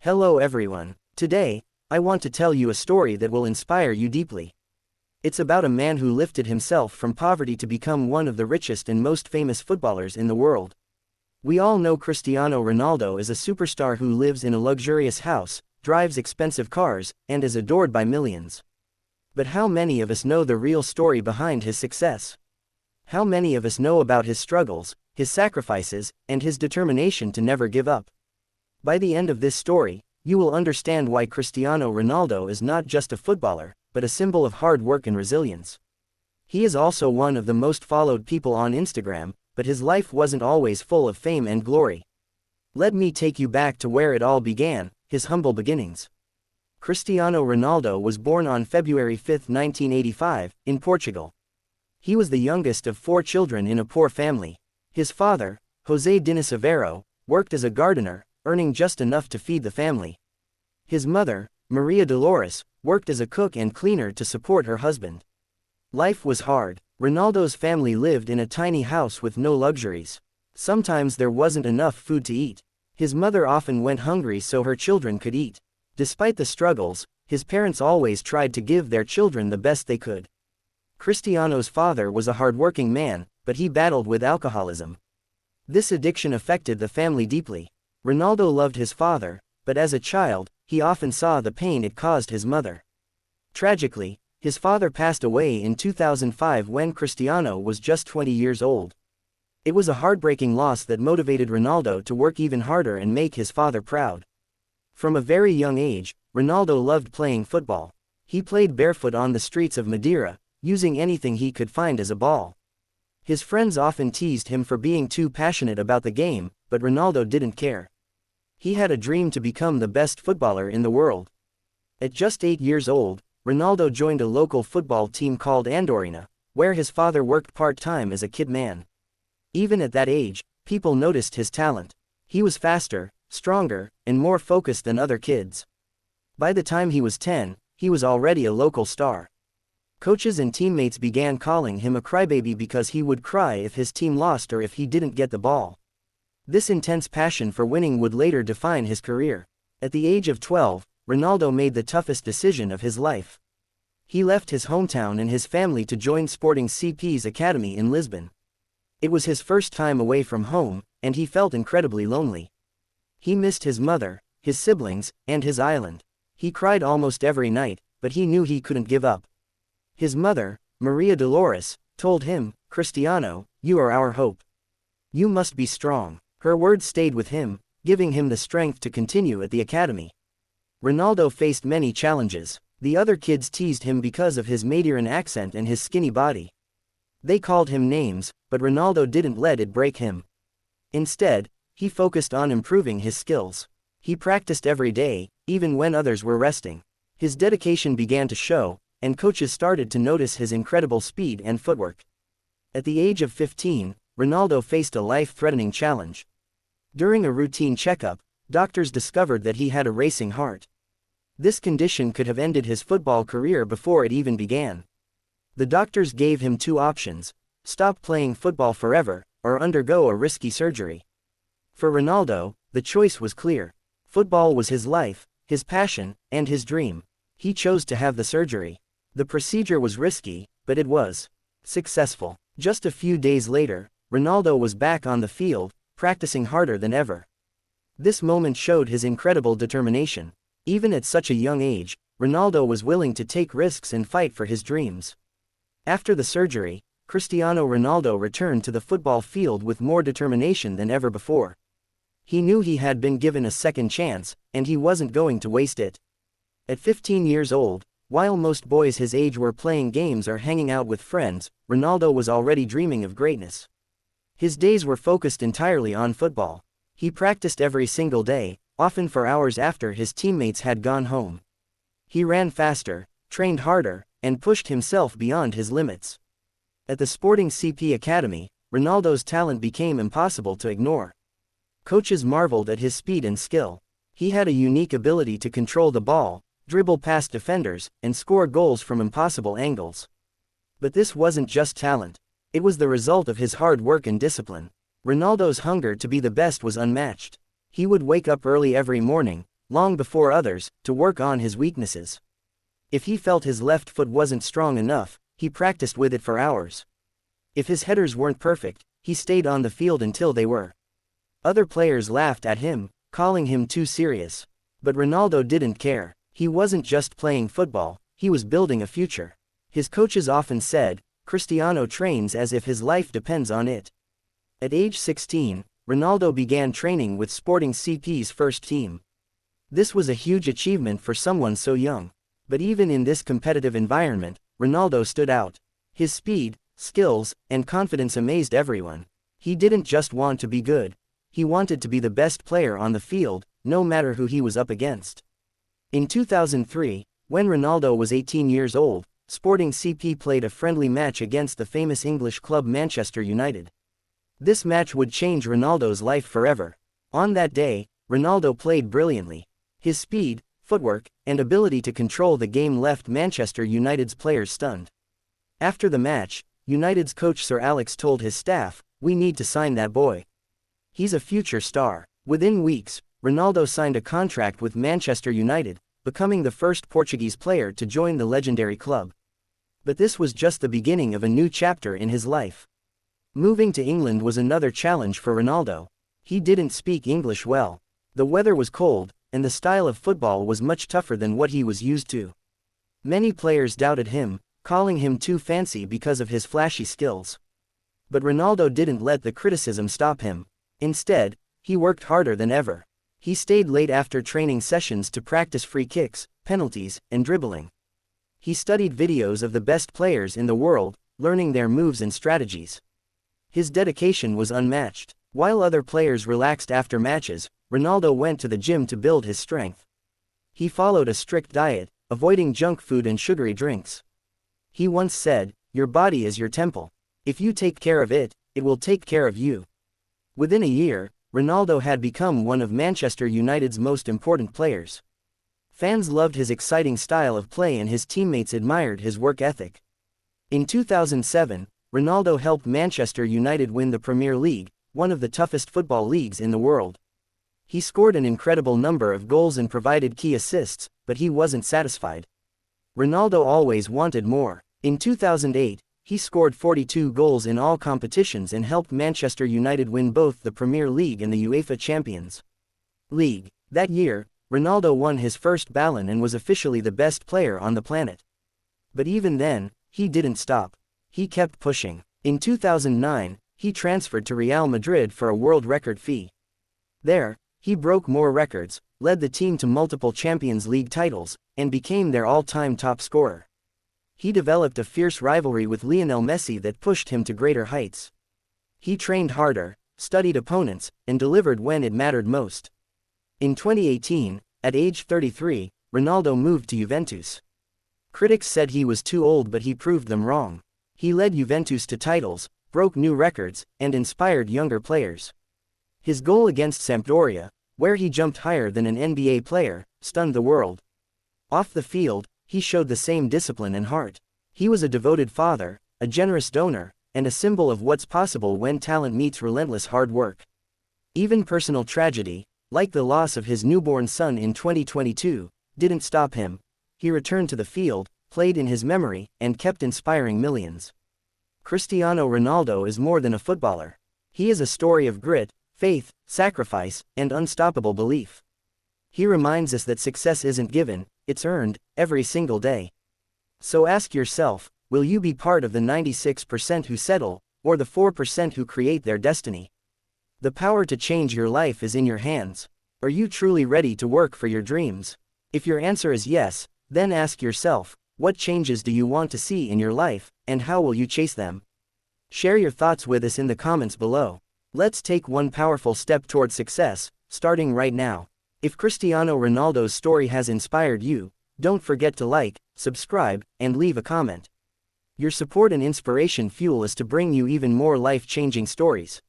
Hello everyone. Today, I want to tell you a story that will inspire you deeply. It's about a man who lifted himself from poverty to become one of the richest and most famous footballers in the world. We all know Cristiano Ronaldo is a superstar who lives in a luxurious house, drives expensive cars, and is adored by millions. But how many of us know the real story behind his success? How many of us know about his struggles, his sacrifices, and his determination to never give up? By the end of this story, you will understand why Cristiano Ronaldo is not just a footballer, but a symbol of hard work and resilience. He is also one of the most followed people on Instagram, but his life wasn't always full of fame and glory. Let me take you back to where it all began, his humble beginnings. Cristiano Ronaldo was born on February 5, 1985, in Portugal. He was the youngest of 4 children in a poor family. His father, José Diniz Aveiro, worked as a gardener, earning just enough to feed the family. His mother, Maria Dolores, worked as a cook and cleaner to support her husband. Life was hard. Ronaldo's family lived in a tiny house with no luxuries. Sometimes there wasn't enough food to eat. His mother often went hungry so her children could eat. Despite the struggles, his parents always tried to give their children the best they could. Cristiano's father was a hardworking man, but he battled with alcoholism. This addiction affected the family deeply. Ronaldo loved his father, but as a child, he often saw the pain it caused his mother. Tragically, his father passed away in 2005 when Cristiano was just 20 years old. It was a heartbreaking loss that motivated Ronaldo to work even harder and make his father proud. From a very young age, Ronaldo loved playing football. He played barefoot on the streets of Madeira, using anything he could find as a ball. His friends often teased him for being too passionate about the game, but Ronaldo didn't care. He had a dream to become the best footballer in the world. At just 8 years old, Ronaldo joined a local football team called Andorina, where his father worked part-time as a kit man. Even at that age, people noticed his talent. He was faster, stronger, and more focused than other kids. By the time he was 10, he was already a local star. Coaches and teammates began calling him a crybaby because he would cry if his team lost or if he didn't get the ball. This intense passion for winning would later define his career. At the age of 12, Ronaldo made the toughest decision of his life. He left his hometown and his family to join Sporting CP's academy in Lisbon. It was his first time away from home, and he felt incredibly lonely. He missed his mother, his siblings, and his island. He cried almost every night, but he knew he couldn't give up. His mother, Maria Dolores, told him, "Cristiano, you are our hope. You must be strong." Her words stayed with him, giving him the strength to continue at the academy. Ronaldo faced many challenges. The other kids teased him because of his Madeiran accent and his skinny body. They called him names, but Ronaldo didn't let it break him. Instead, he focused on improving his skills. He practiced every day, even when others were resting. His dedication began to show, and coaches started to notice his incredible speed and footwork. At the age of 15, Ronaldo faced a life-threatening challenge. During a routine checkup, doctors discovered that he had a racing heart. This condition could have ended his football career before it even began. The doctors gave him 2 options: stop playing football forever, or undergo a risky surgery. For Ronaldo, the choice was clear. Football was his life, his passion, and his dream. He chose to have the surgery. The procedure was risky, but it was successful. Just a few days later, Ronaldo was back on the field, practicing harder than ever. This moment showed his incredible determination. Even at such a young age, Ronaldo was willing to take risks and fight for his dreams. After the surgery, Cristiano Ronaldo returned to the football field with more determination than ever before. He knew he had been given a second chance, and he wasn't going to waste it. At 15 years old, while most boys his age were playing games or hanging out with friends, Ronaldo was already dreaming of greatness. His days were focused entirely on football. He practiced every single day, often for hours after his teammates had gone home. He ran faster, trained harder, and pushed himself beyond his limits. At the Sporting CP Academy, Ronaldo's talent became impossible to ignore. Coaches marveled at his speed and skill. He had a unique ability to control the ball, dribble past defenders, and score goals from impossible angles. But this wasn't just talent. It was the result of his hard work and discipline. Ronaldo's hunger to be the best was unmatched. He would wake up early every morning, long before others, to work on his weaknesses. If he felt his left foot wasn't strong enough, he practiced with it for hours. If his headers weren't perfect, he stayed on the field until they were. Other players laughed at him, calling him too serious. But Ronaldo didn't care. He wasn't just playing football, he was building a future. His coaches often said, "Cristiano trains as if his life depends on it." At age 16, Ronaldo began training with Sporting CP's first team. This was a huge achievement for someone so young. But even in this competitive environment, Ronaldo stood out. His speed, skills, and confidence amazed everyone. He didn't just want to be good. He wanted to be the best player on the field, no matter who he was up against. In 2003, when Ronaldo was 18 years old, Sporting CP played a friendly match against the famous English club Manchester United. This match would change Ronaldo's life forever. On that day, Ronaldo played brilliantly. His speed, footwork, and ability to control the game left Manchester United's players stunned. After the match, United's coach Sir Alex told his staff, "We need to sign that boy. He's a future star." Within weeks, Ronaldo signed a contract with Manchester United, becoming the first Portuguese player to join the legendary club. But this was just the beginning of a new chapter in his life. Moving to England was another challenge for Ronaldo. He didn't speak English well. The weather was cold, and the style of football was much tougher than what he was used to. Many players doubted him, calling him too fancy because of his flashy skills. But Ronaldo didn't let the criticism stop him. Instead, he worked harder than ever. He stayed late after training sessions to practice free kicks, penalties, and dribbling. He studied videos of the best players in the world, learning their moves and strategies. His dedication was unmatched. While other players relaxed after matches, Ronaldo went to the gym to build his strength. He followed a strict diet, avoiding junk food and sugary drinks. He once said, "Your body is your temple. If you take care of it, it will take care of you." Within a year, Ronaldo had become one of Manchester United's most important players. Fans loved his exciting style of play and his teammates admired his work ethic. In 2007, Ronaldo helped Manchester United win the Premier League, one of the toughest football leagues in the world. He scored an incredible number of goals and provided key assists, but he wasn't satisfied. Ronaldo always wanted more. In 2008, he scored 42 goals in all competitions and helped Manchester United win both the Premier League and the UEFA Champions League. That year, Ronaldo won his first Ballon and was officially the best player on the planet. But even then, he didn't stop. He kept pushing. In 2009, he transferred to Real Madrid for a world record fee. There, he broke more records, led the team to multiple Champions League titles, and became their all-time top scorer. He developed a fierce rivalry with Lionel Messi that pushed him to greater heights. He trained harder, studied opponents, and delivered when it mattered most. In 2018, at age 33, Ronaldo moved to Juventus. Critics said he was too old, but he proved them wrong. He led Juventus to titles, broke new records, and inspired younger players. His goal against Sampdoria, where he jumped higher than an NBA player, stunned the world. Off the field, he showed the same discipline and heart. He was a devoted father, a generous donor, and a symbol of what's possible when talent meets relentless hard work. Even personal tragedy, like the loss of his newborn son in 2022, didn't stop him. He returned to the field, played in his memory, and kept inspiring millions. Cristiano Ronaldo is more than a footballer. He is a story of grit, faith, sacrifice, and unstoppable belief. He reminds us that success isn't given, it's earned, every single day. So ask yourself, will you be part of the 96% who settle, or the 4% who create their destiny? The power to change your life is in your hands. Are you truly ready to work for your dreams? If your answer is yes, then ask yourself, what changes do you want to see in your life, and how will you chase them? Share your thoughts with us in the comments below. Let's take one powerful step toward success, starting right now. If Cristiano Ronaldo's story has inspired you, don't forget to like, subscribe, and leave a comment. Your support and inspiration fuel us to bring you even more life-changing stories.